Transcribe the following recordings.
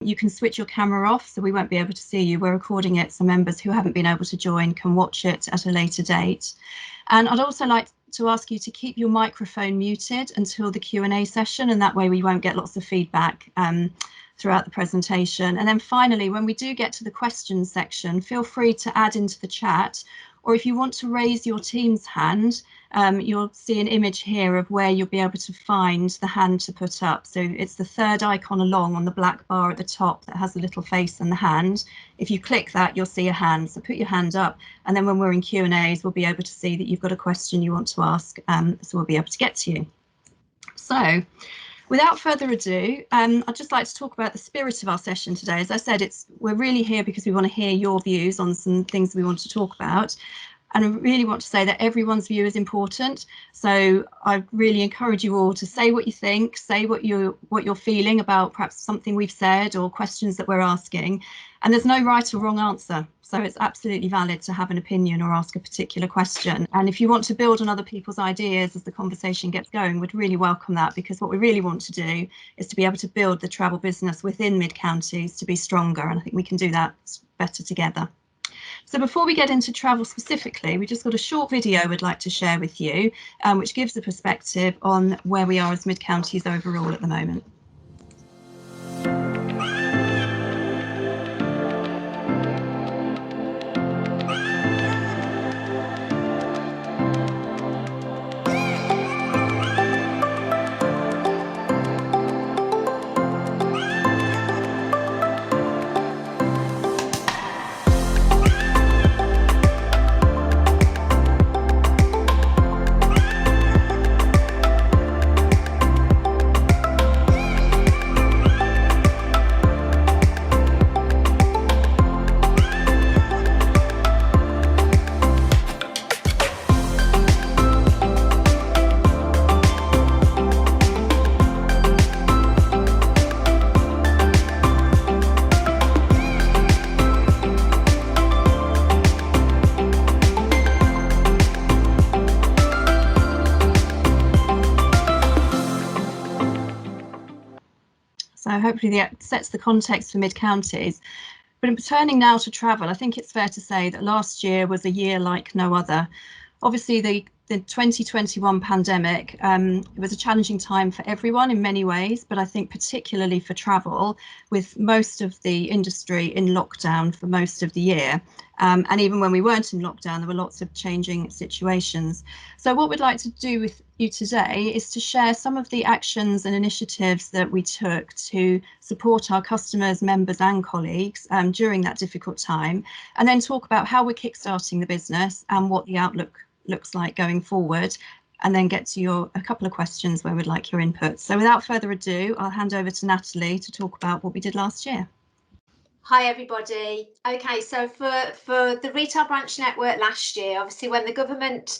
You can switch your camera off, so we won't be able to see you. We're recording it so members who haven't been able to join can watch it at a later date. And I'd also like to ask you to keep your microphone muted until the Q&A session, and that way we won't get lots of feedback throughout the presentation. And then finally, when we do get to the questions section, feel free to add into the chat, or if you want to raise your team's hand, you'll see an image here of where you'll be able to find the hand to put up. So it's the third icon along on the black bar at the top that has the little face and the hand. If you click that, you'll see a hand. So put your hand up, and then when we're in Q&As, we'll be able to see that you've got a question you want to ask, so we'll be able to get to you. So without further ado, I'd just like to talk about the spirit of our session today. As I said, we're really here because we want to hear your views on some things we want to talk about. And I really want to say that everyone's view is important. So I really encourage you all to say what you think, say what you're feeling about perhaps something we've said or questions that we're asking. And there's no right or wrong answer. So it's absolutely valid to have an opinion or ask a particular question. And if you want to build on other people's ideas as the conversation gets going, we'd really welcome that, because what we really want to do is to be able to build the travel business within mid-counties to be stronger. And I think we can do that better together. So before we get into travel specifically, we just got a short video we'd like to share with you, which gives a perspective on where we are as mid-counties overall at the moment. So hopefully that sets the context for mid-counties. But in turning now to travel, I think it's fair to say that last year was a year like no other. Obviously, the 2021 pandemic, it was a challenging time for everyone in many ways, but I think particularly for travel, with most of the industry in lockdown for most of the year. And even when we weren't in lockdown, there were lots of changing situations. So what we'd like to do with you today is to share some of the actions and initiatives that we took to support our customers, members and colleagues during that difficult time, and then talk about how we're kickstarting the business and what the outlook looks like going forward, and then get to a couple of questions where we'd like your input. So without further ado, I'll hand over to Natalie to talk about what we did last year. Hi everybody. Okay, so for the retail branch network last year, obviously when the government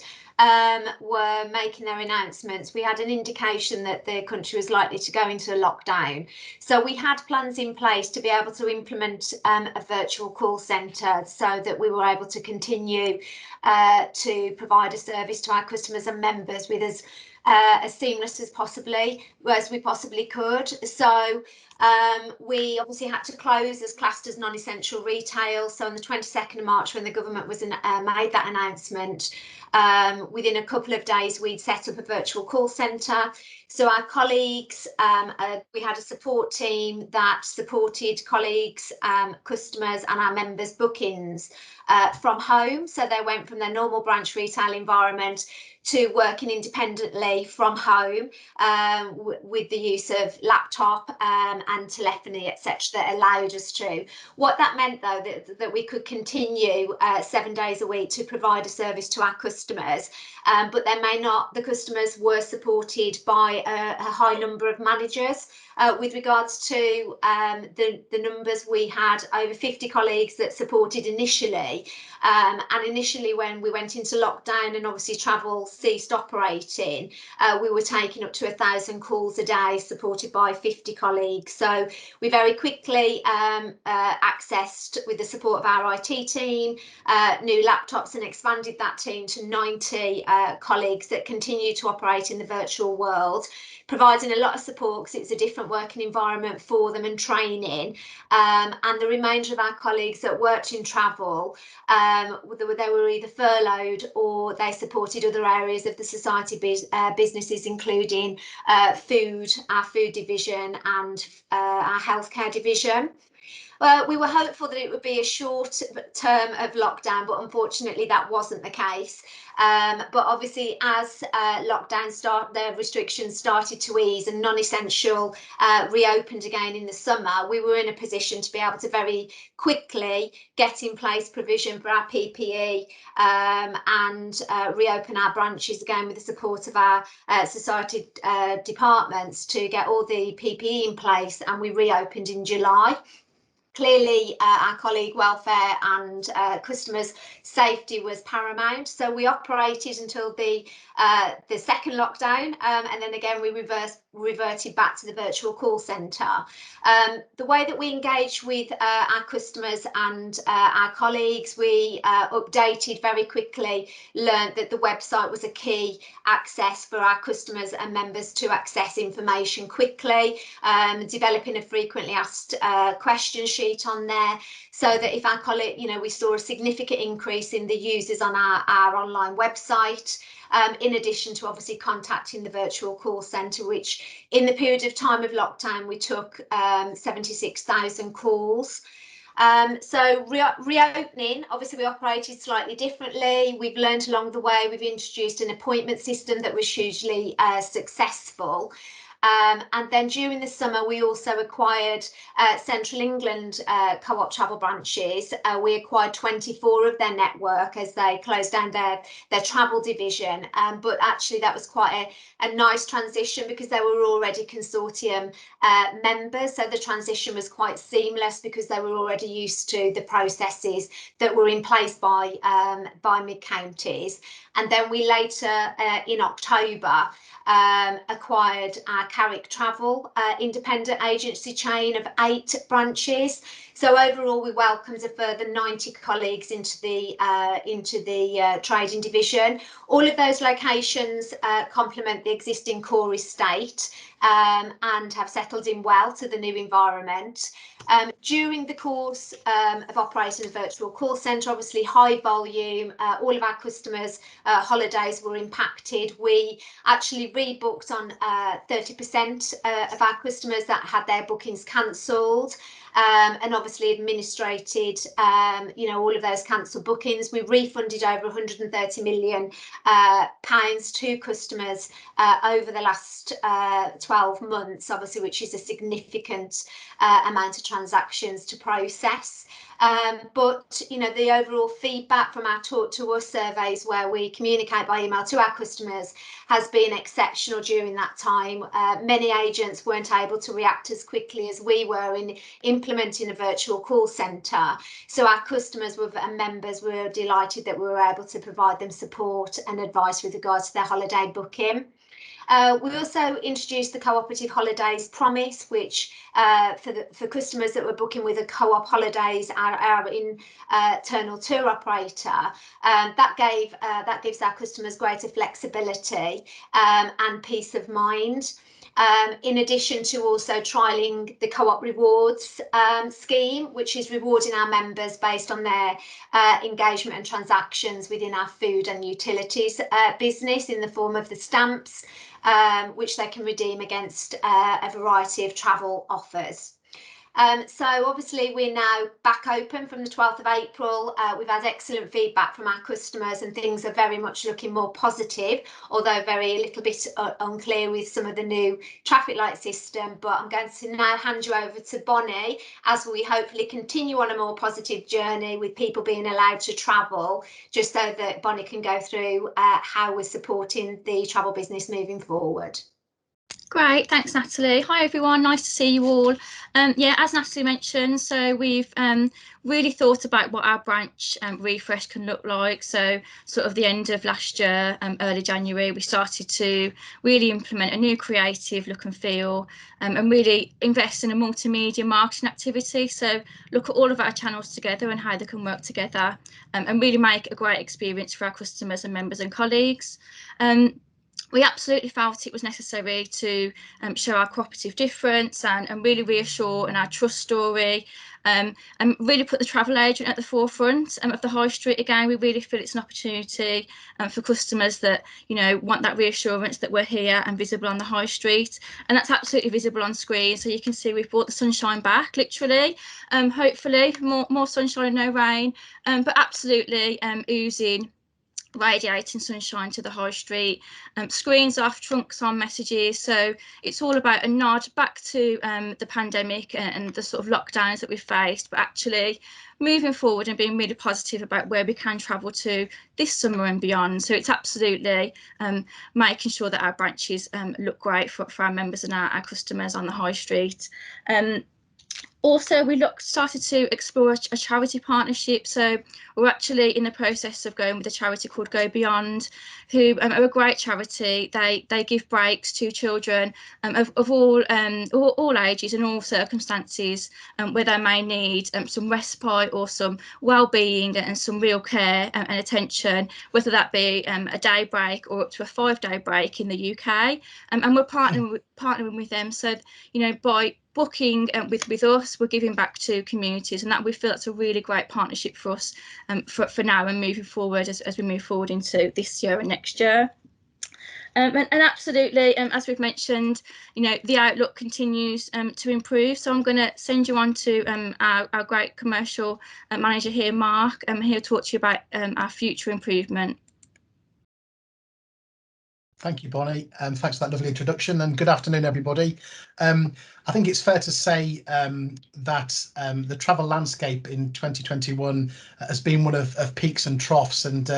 were making their announcements, we had an indication that the country was likely to go into a lockdown. So we had plans in place to be able to implement a virtual call centre so that we were able to continue to provide a service to our customers and members with as seamless as we possibly could. So we obviously had to close as classed as non-essential retail. So on the 22nd of March, when the government was made that announcement, within a couple of days, we'd set up a virtual call centre. So our colleagues, we had a support team that supported colleagues, customers and our members' bookings from home. So they went from their normal branch retail environment to working independently from home with the use of laptop and telephony, etc., that allowed us to. What that meant, though, that we could continue 7 days a week to provide a service to our customers, but the customers were supported by a high number of managers. With regards to the numbers, we had over 50 colleagues that supported initially. And initially, when we went into lockdown and obviously travel ceased operating, we were taking up to 1,000 calls a day, supported by 50 colleagues. So we very quickly accessed, with the support of our IT team, new laptops and expanded that team to 90 colleagues that continue to operate in the virtual world, providing a lot of support because it's a different different working environment for them and training. And the remainder of our colleagues that worked in travel, they were either furloughed or they supported other areas of the society businesses, including food, our food division, and our healthcare division. We were hopeful that it would be a short term of lockdown, but unfortunately that wasn't the case. But obviously, as the restrictions started to ease and non-essential reopened again in the summer, we were in a position to be able to very quickly get in place provision for our PPE and reopen our branches again with the support of our society departments to get all the PPE in place, and we reopened in July. Clearly, our colleague welfare and customers' safety was paramount, so we operated until the second lockdown, and then again we reverted back to the virtual call centre. The way that we engage with our customers and our colleagues, we updated very quickly, learned that the website was a key access for our customers and members to access information quickly, developing a frequently asked question sheet on there, so that if our colleague, we saw a significant increase in the users on our online website, in addition to obviously contacting the virtual call centre, which in the period of time of lockdown we took 76,000 calls. So reopening, obviously we operated slightly differently. We've learned along the way. We've introduced an appointment system that was hugely successful. And then during the summer, we also acquired Central England Co-op travel branches. We acquired 24 of their network as they closed down their travel division. But actually, that was quite a nice transition because they were already consortium members. So the transition was quite seamless because they were already used to the processes that were in place by mid-counties. And then we later, in October, acquired our Carrick Travel independent agency chain of 8 branches. So overall, we welcomed a further 90 colleagues into the trading division. All of those locations complement the existing core estate and have settled in well to the new environment. During the course of operating a virtual call centre, obviously high volume, all of our customers' holidays were impacted. We actually rebooked on 30% of our customers that had their bookings cancelled. And obviously administrated, all of those cancelled bookings. We refunded over £130 million to customers over the last 12 months, obviously, which is a significant amount of transactions to process. But the overall feedback from our Talk to Us surveys, where we communicate by email to our customers, has been exceptional during that time. Many agents weren't able to react as quickly as we were in implementing a virtual call centre. So our customers and members were delighted that we were able to provide them support and advice with regards to their holiday booking. We also introduced the Co-Operative Holidays Promise, which for customers that were booking with a Co-op Holidays, our internal tour operator, that gives our customers greater flexibility and peace of mind. In addition to also trialling the Co-op Rewards scheme, which is rewarding our members based on their engagement and transactions within our food and utilities business in the form of the stamps, which they can redeem against a variety of travel offers. So obviously we're now back open from the 12th of April. We've had excellent feedback from our customers and things are very much looking more positive, although a little bit unclear with some of the new traffic light system. But I'm going to now hand you over to Bonnie as we hopefully continue on a more positive journey with people being allowed to travel, just so that Bonnie can go through how we're supporting the travel business moving forward. Great, thanks Natalie. Hi everyone, nice to see you all. Yeah, as Natalie mentioned, so we've really thought about what our branch refresh can look like. So sort of the end of last year, early January, we started to really implement a new creative look and feel and really invest in a multimedia marketing activity. So look at all of our channels together and how they can work together and really make a great experience for our customers and members and colleagues. we absolutely felt it was necessary to show our cooperative difference and really reassure and our trust story, and really put the travel agent at the forefront of the high street again. We really feel it's an opportunity for customers that, you know, want that reassurance that we're here and visible on the high street, and that's absolutely visible on screen. So you can see we've brought the sunshine back, literally. Hopefully more sunshine, no rain, but absolutely oozing, radiating sunshine to the high street. Screens off, trunks on, messages. So it's all about a nod back to the pandemic and the sort of lockdowns that we've faced, but actually moving forward and being really positive about where we can travel to this summer and beyond. So it's absolutely making sure that our branches look great for our members and our customers on the high street. Also, we started to explore a charity partnership. So we're actually in the process of going with a charity called Go Beyond, who are a great charity. They give breaks to children of all ages and all circumstances, where they may need some respite or some well-being and some real care and attention, whether that be a day break or up to a 5-day break in the UK. And we're partnering with them. So, you know, by booking with us, we're giving back to communities, and that we feel that's a really great partnership for us for now and moving forward as we move forward into this year and next year. And absolutely, as we've mentioned, you know, the outlook continues to improve. So I'm going to send you on to our great commercial manager here, Mark, and he'll talk to you about our future improvement. Thank you, Bonnie, and thanks for that lovely introduction, and good afternoon, everybody. I think it's fair to say that the travel landscape in 2021 has been one of peaks and troughs, and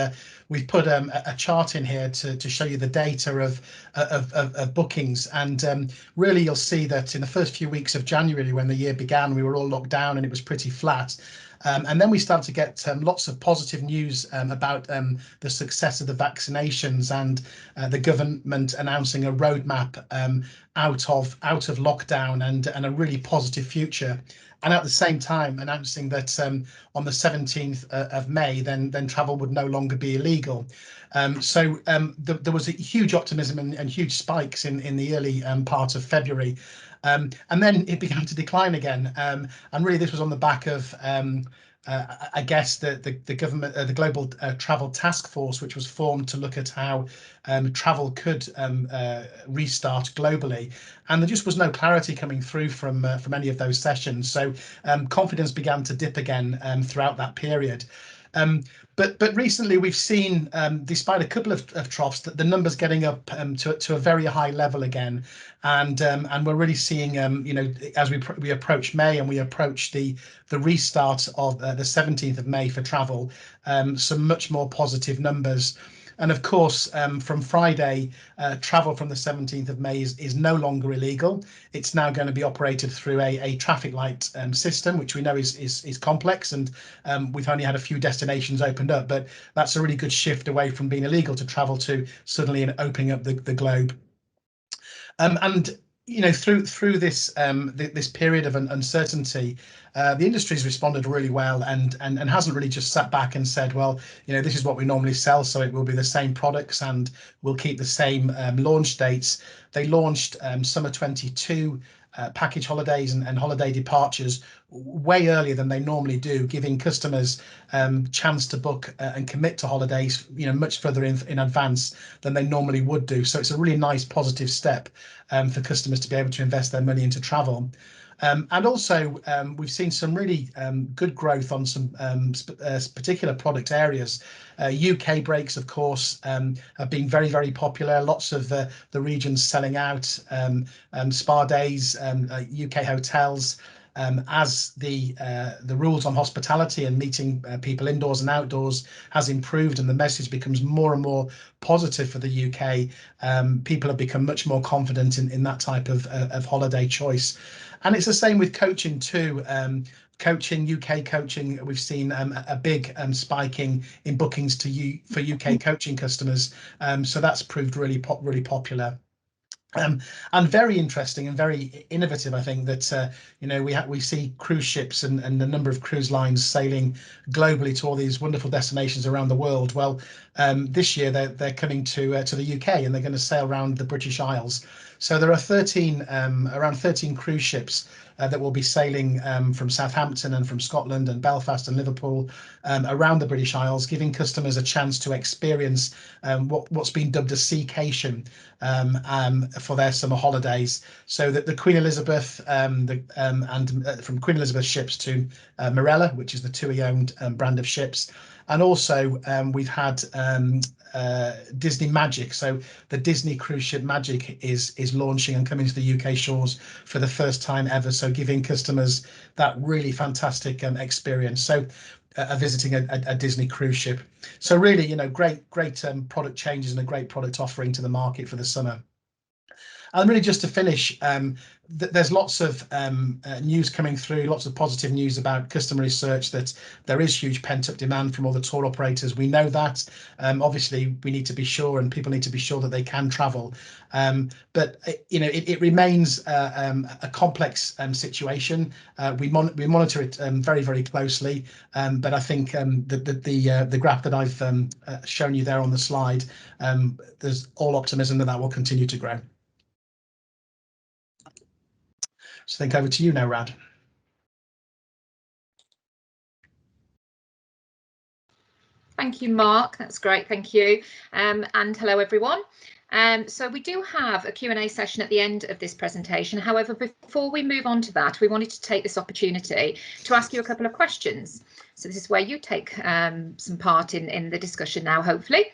we've put a chart in here to show you the data of bookings, and really you'll see that in the first few weeks of January, when the year began, we were all locked down and it was pretty flat. And then we started to get lots of positive news about the success of the vaccinations and the government announcing a roadmap out of lockdown and a really positive future. And at the same time announcing that on the 17th of May, then travel would no longer be illegal. So there was a huge optimism and huge spikes in the early part of February. And then it began to decline again. And really this was on the back of, I guess, the government, the Global Travel Task Force, which was formed to look at how travel could restart globally. And there just was no clarity coming through from any of those sessions. So confidence began to dip again throughout that period. But recently we've seen, despite a couple of troughs, that the numbers getting up to a very high level again, and we're really seeing, you know, as we approach May and we approach the restart of the 17th of May for travel, some much more positive numbers. And of course, from Friday, travel from the 17th of May is no longer illegal. It's now going to be operated through a traffic light system, which we know is complex, and we've only had a few destinations opened up, but that's a really good shift away from being illegal to travel to suddenly opening up the globe. And you know, through this this period of uncertainty, the industry's responded really well and hasn't really just sat back and said, well, you know, this is what we normally sell, so it will be the same products and we'll keep the same launch dates. They launched summer 22 package holidays and holiday departures way earlier than they normally do, giving customers chance to book and commit to holidays, you know, much further in advance than they normally would do. So it's a really nice positive step for customers to be able to invest their money into travel. And also we've seen some really good growth on some particular product areas. UK breaks, of course, have been very, very popular. Lots of the regions selling out, spa days, UK hotels. As the rules on hospitality and meeting people indoors and outdoors has improved and the message becomes more and more positive for the UK, people have become much more confident in that type of holiday choice. And it's the same with coaching too. Coaching, UK coaching, we've seen a big spiking in bookings for UK coaching customers. So that's proved really popular. And very interesting and very innovative. I think that you know, we see cruise ships and a number of cruise lines sailing globally to all these wonderful destinations around the world. Well, this year they're coming to the UK, and they're going to sail around the British Isles. So there are around 13 cruise ships that will be sailing from Southampton and from Scotland and Belfast and Liverpool around the British Isles, giving customers a chance to experience what's been dubbed a seacation for their summer holidays. So that the Queen Elizabeth from Queen Elizabeth ships to Marella, which is the TUI-owned brand of ships. And also we've had Disney Magic. So the Disney cruise ship Magic is launching and coming to the UK shores for the first time ever. So giving customers that really fantastic experience. So visiting a Disney cruise ship. So really, you know, great product changes and a great product offering to the market for the summer. And really, just to finish, there's lots of news coming through, lots of positive news about customer research, that there is huge pent-up demand from all the tour operators. We know that. Obviously, we need to be sure, and people need to be sure that they can travel. But you know, it remains a complex situation. We monitor it very, very closely. But I think the graph that I've shown you there on the slide, there's all optimism that will continue to grow. So I think over to you now, Rad. Thank you, Mark. That's great. Thank you. And hello, everyone. So we do have a Q&A session at the end of this presentation. However, before we move on to that, we wanted to take this opportunity to ask you a couple of questions. So this is where you take some part in the discussion now, hopefully.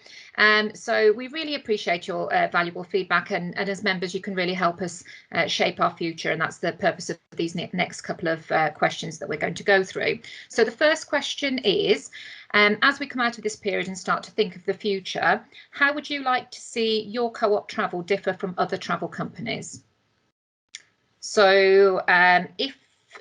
So we really appreciate your valuable feedback, and as members you can really help us shape our future, and that's the purpose of these next couple of questions that we're going to go through. So the first question is, as we come out of this period and start to think of the future, how would you like to see your co-op travel differ from other travel companies? So if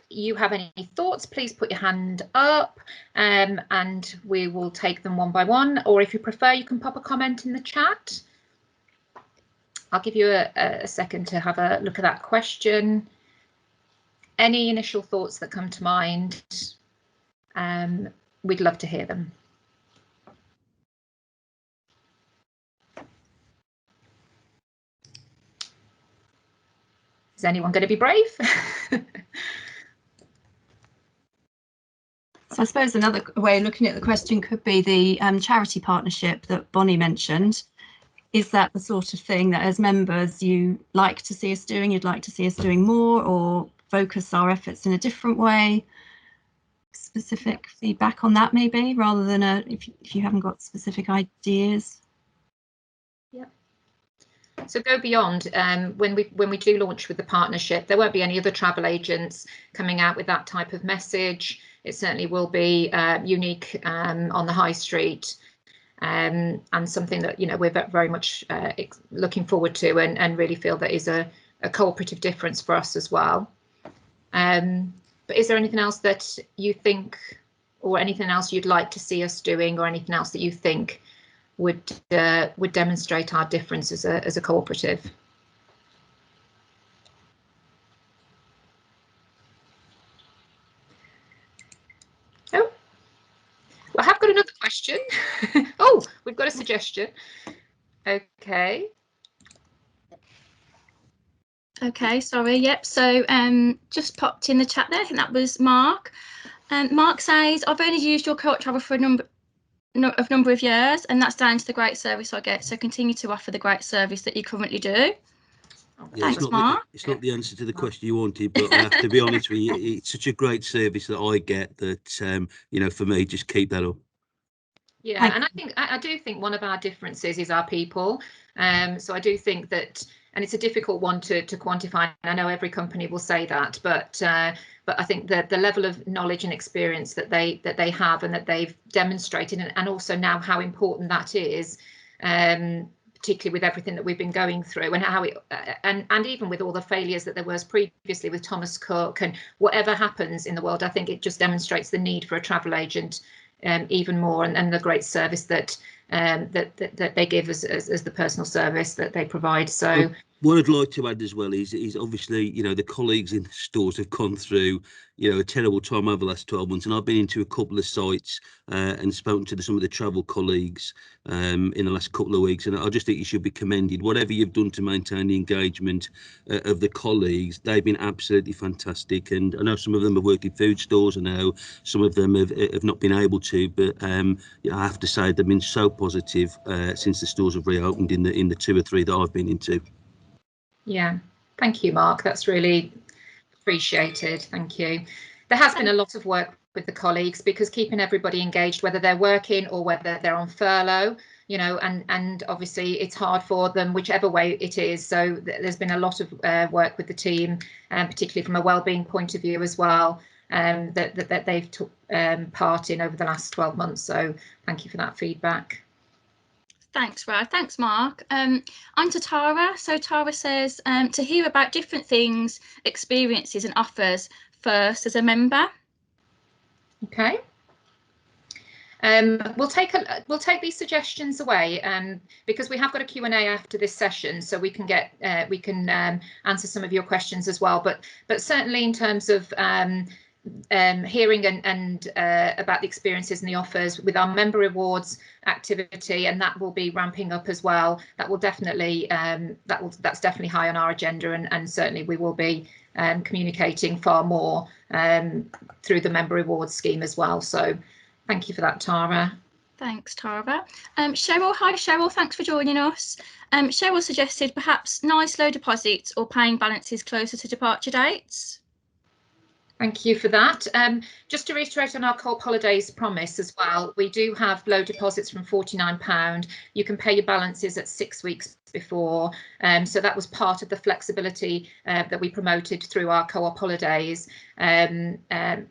you have any thoughts, please put your hand up and we will take them one by one, or if you prefer you can pop a comment in the chat. I'll give you a second to have a look at that question. Any initial thoughts that come to mind, we'd love to hear them. Is anyone going to be brave? So I suppose another way of looking at the question could be the charity partnership that Bonnie mentioned. Is that the sort of thing that as members you like to see us doing, you'd like to see us doing more, or focus our efforts in a different way? Specific feedback on that maybe, rather than if you haven't got specific ideas. Yeah. So go beyond. When we do launch with the partnership, there won't be any other travel agents coming out with that type of message. It certainly will be unique on the high street, and something that, you know, we're very much looking forward to, and really feel that is a cooperative difference for us as well. But is there anything else that you think, or anything else you'd like to see us doing, or anything else that you think would demonstrate our difference as a cooperative? Oh, well, I have got another question. Oh, we've got a suggestion. Okay. Okay, sorry. Yep. So just popped in the chat there. I think that was Mark. Mark says, I've only used your Co-op travel for a number of years, and that's down to the great service I get. So continue to offer the great service that you currently do. Yeah, thanks, Mark. It's not the answer to the question you wanted, but I have to be honest with you, it's such a great service that I get that, you know, for me, just keep that up. Yeah, and I do think one of our differences is our people. So I do think that, and it's a difficult one to quantify. I know every company will say that, but I think that the level of knowledge and experience that they have and that they've demonstrated, and also now how important that is, particularly with everything that we've been going through, and how and even with all the failures that there was previously with Thomas Cook, and whatever happens in the world, I think it just demonstrates the need for a travel agent even more, and the great service that that they give as the personal service that they provide. So What I'd like to add as well is obviously, you know, the colleagues in the stores have gone through, you know, a terrible time over the last 12 months. And I've been into a couple of sites and spoken to some of the travel colleagues in the last couple of weeks. And I just think you should be commended. Whatever you've done to maintain the engagement of the colleagues, they've been absolutely fantastic. And I know some of them have worked in food stores. I know some of them have not been able to. But yeah, I have to say they've been so positive since the stores have reopened in the 2 or 3 that I've been into. Yeah, thank you, Mark. That's really appreciated. Thank you. There has been a lot of work with the colleagues, because keeping everybody engaged, whether they're working or whether they're on furlough, you know, and obviously it's hard for them whichever way it is. So there's been a lot of work with the team, particularly from a wellbeing point of view as well, that they've took part in over the last 12 months. So thank you for that feedback. Thanks, Rad. Thanks, Mark. On to Tara. So Tara says to hear about different things, experiences and offers first as a member. Okay. We'll take these suggestions away because we have got a Q&A after this session, so we can get answer some of your questions as well. But certainly in terms of hearing and about the experiences and the offers with our member rewards activity, and that will be ramping up as well. That will definitely that's definitely high on our agenda, and certainly we will be communicating far more through the member rewards scheme as well. So thank you for that, Tara. Thanks, Tara. Cheryl, hi Cheryl, thanks for joining us. Cheryl suggested perhaps nice low deposits or paying balances closer to departure dates. Thank you for that. Just to reiterate on our Co-op Holidays promise as well, we do have low deposits from £49. You can pay your balances at 6 weeks before. So that was part of the flexibility that we promoted through our Co-op Holidays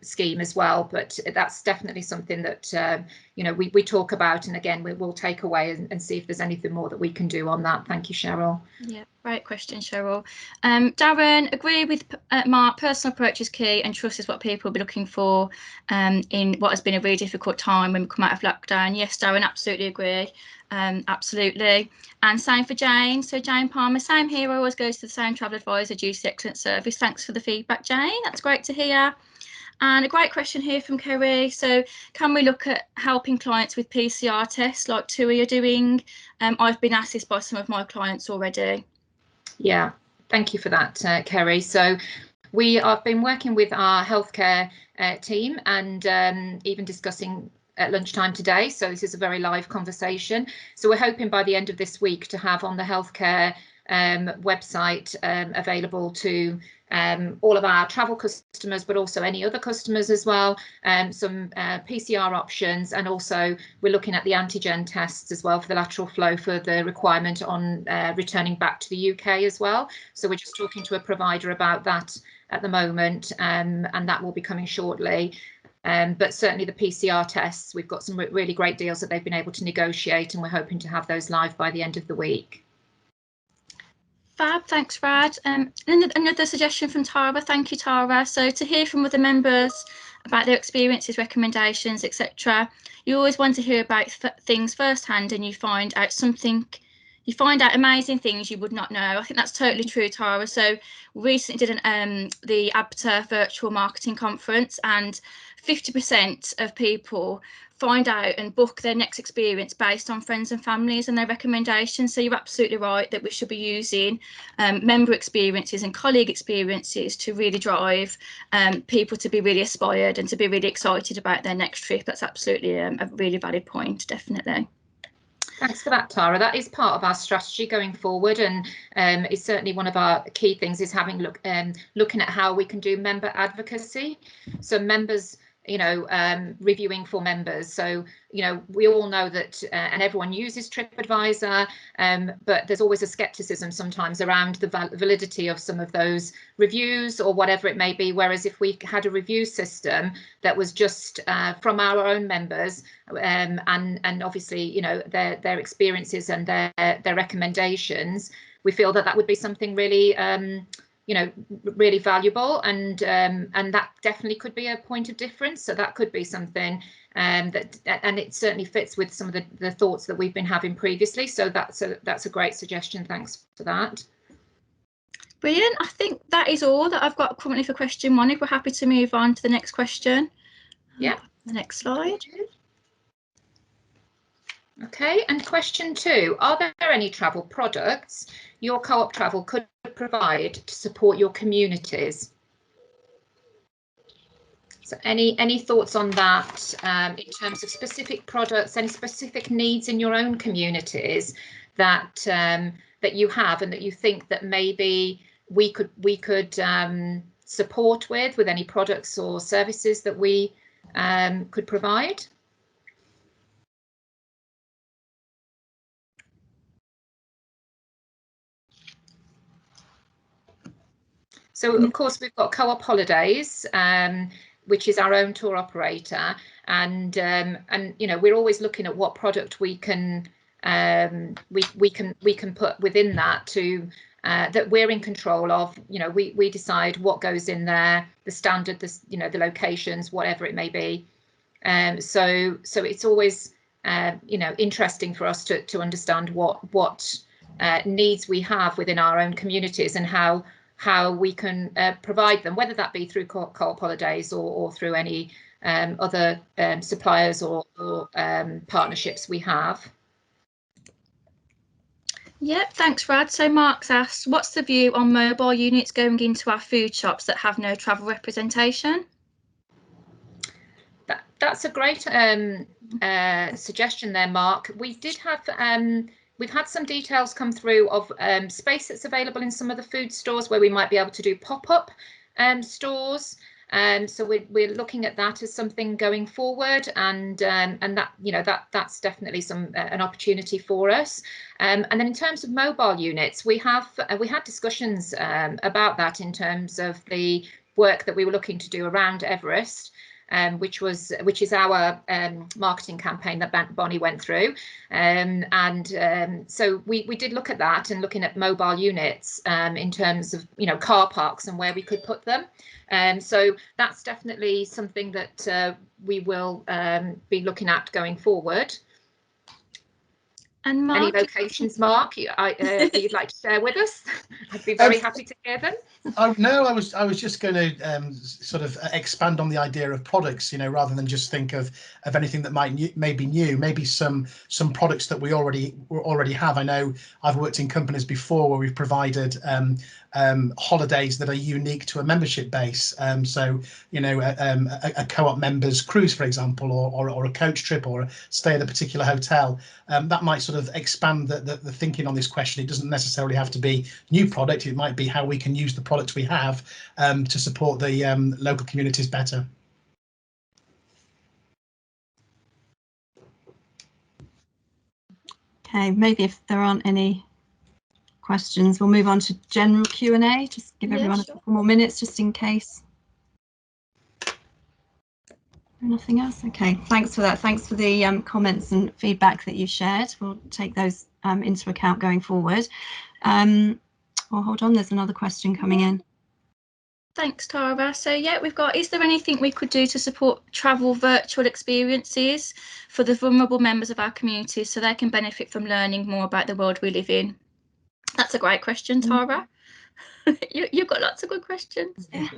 scheme as well. But that's definitely something that you know, we talk about, and again we will take away and see if there's anything more that we can do on that. Thank you, Cheryl. Yeah, great question, Cheryl. Darren, agree with Mark, personal approach is key and trust is what people will be looking for in what has been a really difficult time when we come out of lockdown. Yes, Darren, absolutely agree. Absolutely. And same for Jane. So Jane Palmer, same here, always goes to the same travel advisor due to the excellent service. Thanks for the feedback, Jane. That's great to hear. And a great question here from Kerry. So can we look at helping clients with PCR tests like TUI are doing? I've been asked this by some of my clients already. Yeah, thank you for that, Kerry. So we have been working with our healthcare team and even discussing at lunchtime today. So this is a very live conversation. So we're hoping by the end of this week to have on the healthcare website available to all of our travel customers, but also any other customers as well, some PCR options, and also we're looking at the antigen tests as well for the lateral flow for the requirement on returning back to the UK as well. So we're just talking to a provider about that at the moment, and that will be coming shortly. But certainly the PCR tests, we've got some really great deals that they've been able to negotiate, and we're hoping to have those live by the end of the week. Fab, thanks, Rad. And another suggestion from Tara. Thank you, Tara. So to hear from other members about their experiences, recommendations, etc. You always want to hear about things firsthand, and you find out amazing things you would not know. I think that's totally true, Tara. So we recently did the ABTA virtual marketing conference, and 50% of people find out and book their next experience based on friends and families and their recommendations. So you're absolutely right that we should be using member experiences and colleague experiences to really drive people to be really inspired and to be really excited about their next trip. That's absolutely a really valid point, definitely. Thanks for that, Tara. That is part of our strategy going forward, and it's certainly one of our key things is having looking at how we can do member advocacy. So members, you know, reviewing for members. So, you know, we all know that and everyone uses TripAdvisor, but there's always a skepticism sometimes around the validity of some of those reviews or whatever it may be. Whereas if we had a review system that was just from our own members and obviously, you know, their experiences and their recommendations, we feel that would be something really you know, really valuable, and that definitely could be a point of difference. So that could be something and it certainly fits with some of the thoughts that we've been having previously. So that's a great suggestion. Thanks for that. Brilliant. I think that is all that I've got currently for question 1. If we're happy to move on to the next question. Yeah. The next slide. Okay, and question 2, are there any travel products your Co-op Travel could provide to support your communities? So any thoughts on that in terms of specific products, any specific needs in your own communities that that you have and that you think that maybe we could support with any products or services that we could provide? So of course we've got Co-op Holidays, which is our own tour operator, and you know, we're always looking at what product we can we can put within that to that we're in control of. You know, we decide what goes in there, the standard, you know, the locations, whatever it may be. So it's always you know, interesting for us to understand what needs we have within our own communities and how we can provide them, whether that be through Co-op Holidays or through any other suppliers or partnerships we have. Yep, thanks, Rad. So Mark's asked, what's the view on mobile units going into our food shops that have no travel representation? That's a great suggestion there, Mark. We did have we've had some details come through of space that's available in some of the food stores where we might be able to do pop-up stores. So we're looking at that as something going forward, and that, you know, that's definitely an opportunity for us. And then in terms of mobile units, we had discussions about that in terms of the work that we were looking to do around Everest. Which is our marketing campaign that Bonnie went through, so we did look at that and looking at mobile units in terms of, you know, car parks and where we could put them. So that's definitely something that we will be looking at going forward. And Mark, any locations, Mark, you'd like to share with us? I'd be very happy to hear them. No, I was just going to sort of expand on the idea of products, you know, rather than just think of anything that may be new. Maybe some products that we already have. I know I've worked in companies before where we've provided holidays that are unique to a membership base. So, you know, a Co-op members cruise, for example, or a coach trip, or a stay at a particular hotel. That might sort of expand the thinking on this question. It doesn't necessarily have to be new product. It might be how we can use the products we have to support the local communities better. Okay, maybe if there aren't any questions, we'll move on to general Q&A. Just give everyone a couple more minutes just in case. Nothing else? Okay, thanks for that. Thanks for the comments and feedback that you shared. We'll take those into account going forward. Well, hold on, there's another question coming in. Thanks, Tara. So yeah, we've got, is there anything we could do to support travel virtual experiences for the vulnerable members of our community so they can benefit from learning more about the world we live in? That's a great question, Tara. You've got lots of good questions. Yeah.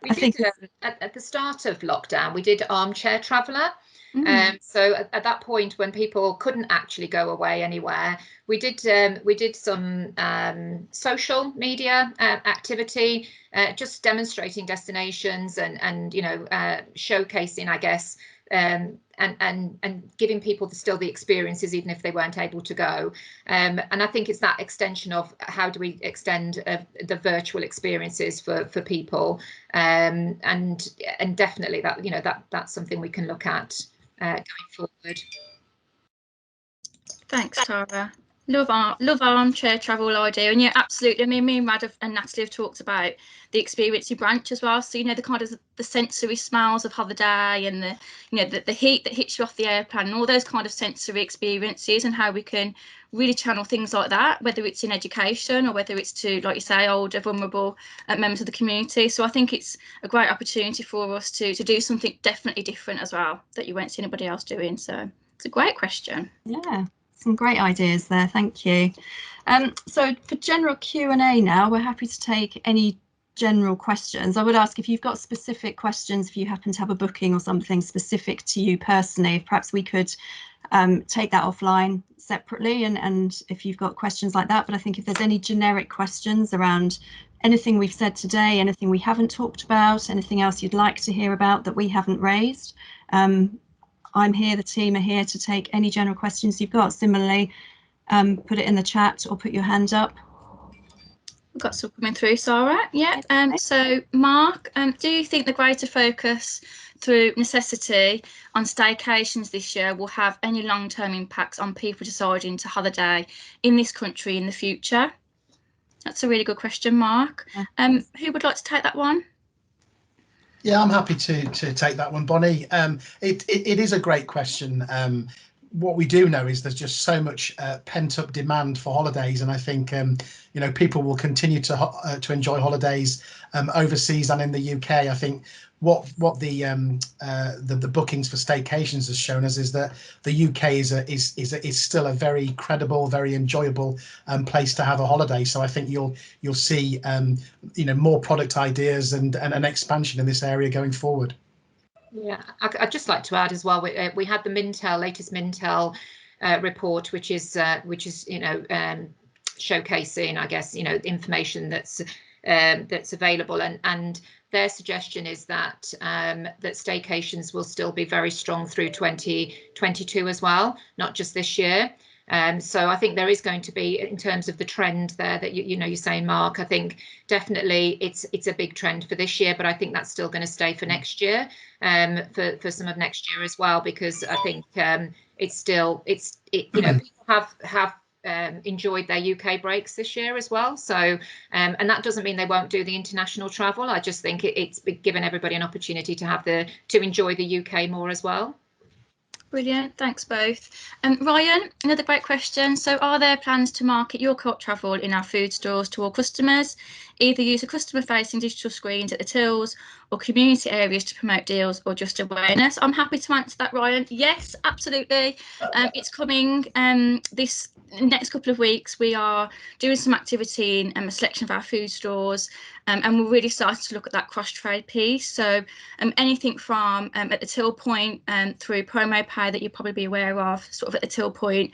We did, at the start of lockdown, we did Armchair Traveller. So at that point, when people couldn't actually go away anywhere, we did some social media activity, just demonstrating destinations and you know, showcasing, I guess, and giving people still the experiences even if they weren't able to go. And I think it's that extension of how do we extend the virtual experiences for people, and definitely that, you know, that's something we can look at going forward. Thanks, Tara. Love Armchair Travel idea, and yeah, absolutely. I mean, me and Rad and Natalie have talked about the experience branch as well. So, you know, the kind of the sensory smells of holiday and the, you know, the heat that hits you off the airplane and all those kind of sensory experiences, and how we can really channel things like that, whether it's in education or whether it's to, like you say, older vulnerable members of the community. So I think it's a great opportunity for us to do something definitely different as well that you won't see anybody else doing. So it's a great question. Yeah. Some great ideas there, thank you. So for general Q&A now, we're happy to take any general questions. I would ask if you've got specific questions, if you happen to have a booking or something specific to you personally, perhaps we could take that offline separately, and if you've got questions like that. But I think if there's any generic questions around anything we've said today, anything we haven't talked about, anything else you'd like to hear about that we haven't raised, I'm here, the team are here to take any general questions you've got. Similarly, put it in the chat or put your hand up. We've got some coming through, Sarah. Yeah. So Mark, do you think the greater focus through necessity on staycations this year will have any long-term impacts on people deciding to holiday in this country in the future? That's a really good question, Mark. Who would like to take that one? Yeah, I'm happy to take that one, Bonnie. It is a great question. What we do know is there's just so much pent-up demand for holidays, and I think you know, people will continue to enjoy holidays overseas and in the UK. I think what the bookings for staycations has shown us is that the UK is still a very credible, very enjoyable place to have a holiday. So I think you'll see you know, more product ideas and an expansion in this area going forward. Yeah, I'd just like to add as well, we had the latest Mintel report, which is you know, showcasing, I guess, you know, information that's available, and their suggestion is that that staycations will still be very strong through 2022 as well, not just this year. So I think there is going to be, in terms of the trend there that you know, you're saying, Mark, I think definitely it's a big trend for this year, but I think that's still going to stay for next year, for some of next year as well, because I think you know, people have enjoyed their UK breaks this year as well. So and that doesn't mean they won't do the international travel. I just think it's given everybody an opportunity to enjoy the UK more as well. Brilliant, thanks both. Ryan, another great question. So are there plans to market your Co-op travel in our food stores to all customers, either use a customer-facing digital screens at the tills or community areas to promote deals, or just awareness? I'm happy to answer that, Ryan. Yes, absolutely. It's coming this next couple of weeks. We are doing some activity in a selection of our food stores, and we're really starting to look at that cross-trade piece. So anything from at the till point through promo pay that you'll probably be aware of, sort of at the till point,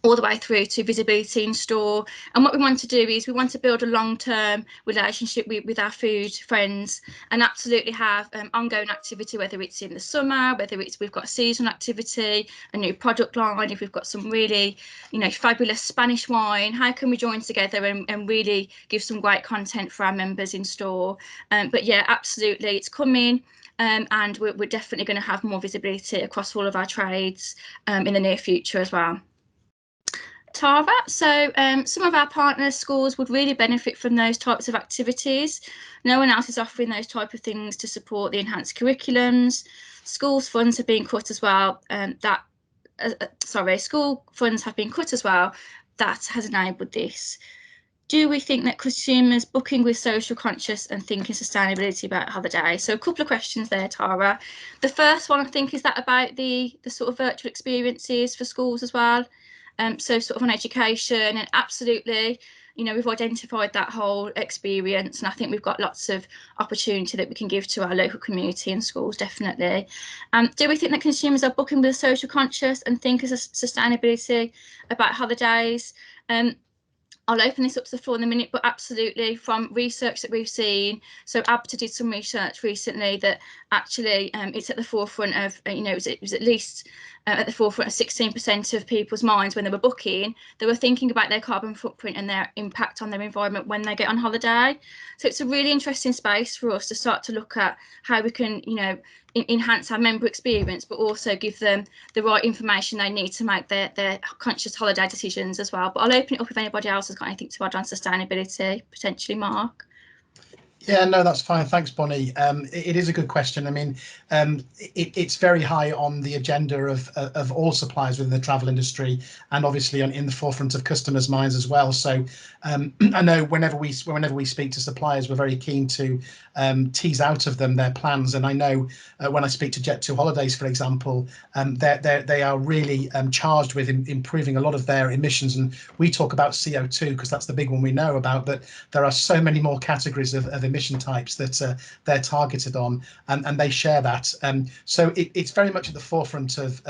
all the way through to visibility in store. And what we want to do is we want to build a long-term relationship with our food friends, and absolutely have ongoing activity, whether it's in the summer, whether it's we've got seasonal activity, a new product line, if we've got some really, you know, fabulous Spanish wine, how can we join together and really give some great content for our members in store? But yeah, absolutely, it's coming. And we're definitely going to have more visibility across all of our trades in the near future as well. Tara, so some of our partner schools would really benefit from those types of activities. No one else is offering those type of things to support the enhanced curriculums. Schools funds have been cut as well, school funds have been cut as well. That has enabled this. Do we think that consumers booking with social conscious and thinking sustainability about holiday? So a couple of questions there, Tara. The first one, I think, is that about the sort of virtual experiences for schools as well. So sort of on education, and absolutely, you know, we've identified that whole experience, and I think we've got lots of opportunity that we can give to our local community and schools, definitely. Do we think that consumers are booking with social conscious and thinking sustainability about holidays? I'll open this up to the floor in a minute, but absolutely, from research that we've seen, so ABTA did some research recently that actually it's at the forefront of, you know, it was at least at the forefront of 16% of people's minds when they were booking. They were thinking about their carbon footprint and their impact on their environment when they get on holiday. So it's a really interesting space for us to start to look at how we can, you know, enhance our member experience, but also give them the right information they need to make their conscious holiday decisions as well. But I'll open it up if anybody else has got anything to add on sustainability, potentially Mark. Yeah, no, that's fine. Thanks, Bonnie. It is a good question. I mean, it's very high on the agenda of all suppliers within the travel industry, and obviously in the forefront of customers' minds as well. So I know whenever we speak to suppliers, we're very keen to tease out of them their plans. And I know when I speak to Jet2 Holidays, for example, they are really charged with improving a lot of their emissions. And we talk about CO2 because that's the big one we know about, but there are so many more categories of emission types that they're targeted on, and they share that. So it's very much at the forefront of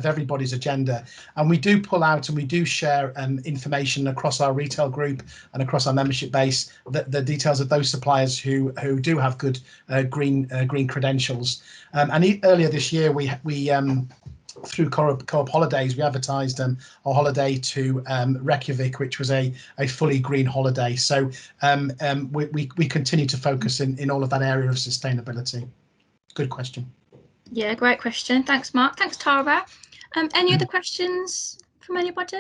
everybody's agenda. And we do pull out and we do share information across our retail group and across our membership base, the details of those suppliers who do have good green credentials. And earlier this year, we through Co-op Holidays, we advertised our holiday to Reykjavik, which was a fully green holiday. So we continue to focus in all of that area of sustainability. Good question. Yeah, great question. Thanks, Mark. Thanks, Tara. Any other questions from anybody?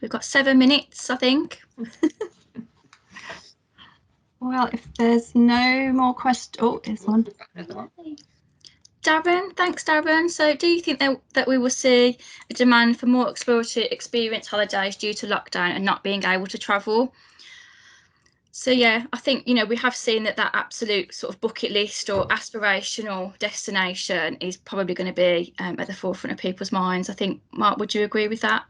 We've got 7 minutes, I think. Well, if there's no more questions, oh, there's one. Darren, thanks, Darren. So do you think that we will see a demand for more exploratory experience holidays due to lockdown and not being able to travel? So yeah, I think, you know, we have seen that absolute sort of bucket list or aspirational destination is probably going to be at the forefront of people's minds. I think, Mark, would you agree with that?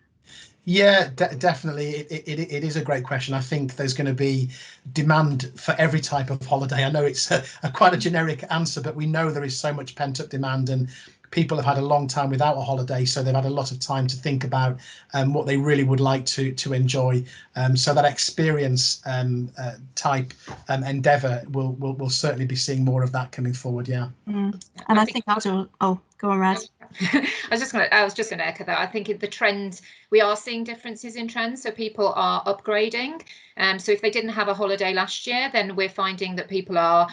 Yeah, definitely. It is a great question. I think there's going to be demand for every type of holiday. I know it's quite a generic answer, but we know there is so much pent-up demand, and people have had a long time without a holiday, so they've had a lot of time to think about what they really would like to enjoy. So that experience type endeavour will certainly be seeing more of that coming forward. Yeah. And I think I'll do. Oh, go on, Raz. I was just going to echo that. I think the trend, we are seeing differences in trends, so people are upgrading. So if they didn't have a holiday last year, then we're finding that people are,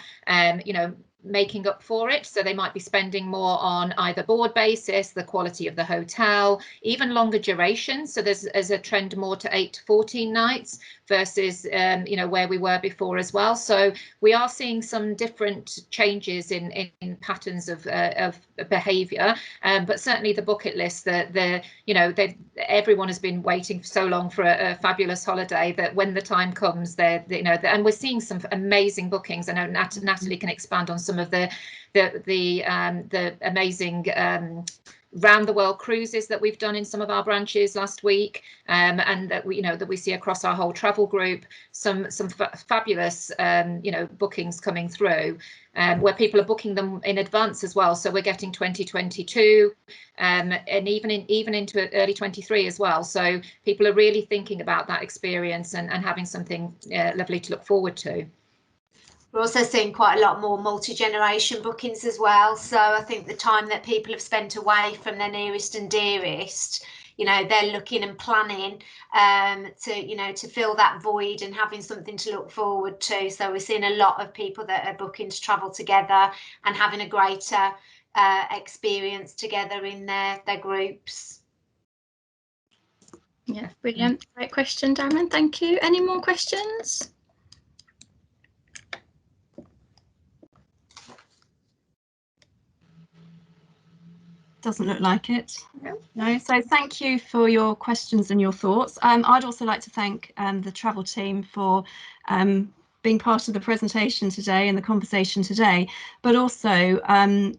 you know, making up for it. So they might be spending more on either board basis, the quality of the hotel, even longer duration. So there's a trend more to 8 to 14 nights versus, you know, where we were before as well. So we are seeing some different changes in patterns of behaviour, but certainly the bucket list, you know, everyone has been waiting for so long for a fabulous holiday that when the time comes, you know, and we're seeing some amazing bookings. I know Natalie can expand on some of the amazing round the world cruises that we've done in some of our branches last week, and that we see across our whole travel group, some fabulous you know, bookings coming through, where people are booking them in advance as well. So we're getting 2022 and even into early 23 as well. So people are really thinking about that experience and having something lovely to look forward to. We're also seeing quite a lot more multi-generation bookings as well. So I think the time that people have spent away from their nearest and dearest, you know, they're looking and planning to fill that void and having something to look forward to. So we're seeing a lot of people that are booking to travel together and having a greater experience together in their groups. Yeah, brilliant. Great question, Darren. Thank you. Any more questions? Doesn't look like it. No. So thank you for your questions and your thoughts. I'd also like to thank the travel team for being part of the presentation today and the conversation today, but also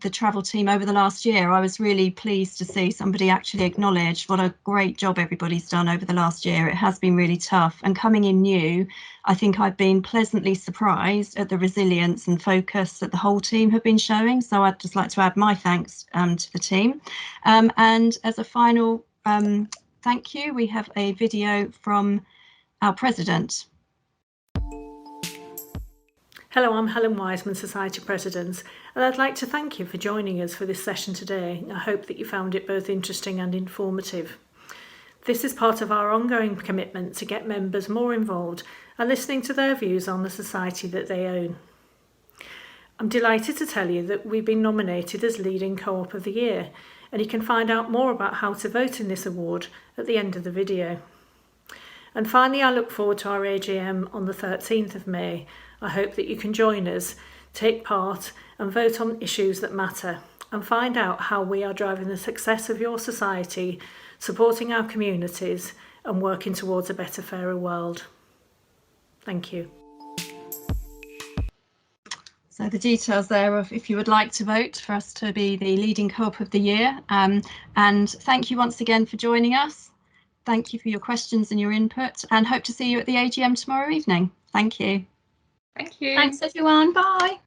the travel team over the last year. I was really pleased to see somebody actually acknowledge what a great job everybody's done over the last year. It has been really tough, and coming in new, I think I've been pleasantly surprised at the resilience and focus that the whole team have been showing. So I'd just like to add my thanks to the team. And as a final thank you, we have a video from our president. Hello, I'm Helen Wiseman, Society President, and I'd like to thank you for joining us for this session today. I hope that you found it both interesting and informative. This is part of our ongoing commitment to get members more involved and listening to their views on the society that they own. I'm delighted to tell you that we've been nominated as Leading Co-op of the Year, and you can find out more about how to vote in this award at the end of the video. And finally, I look forward to our AGM on the 13th of May. I hope that you can join us, take part and vote on issues that matter, and find out how we are driving the success of your society, supporting our communities and working towards a better, fairer world. Thank you. So the details there of if you would like to vote for us to be the leading co-op of the year. And thank you once again for joining us. Thank you for your questions and your input, and hope to see you at the AGM tomorrow evening. Thank you. Thank you. Thanks everyone. Bye.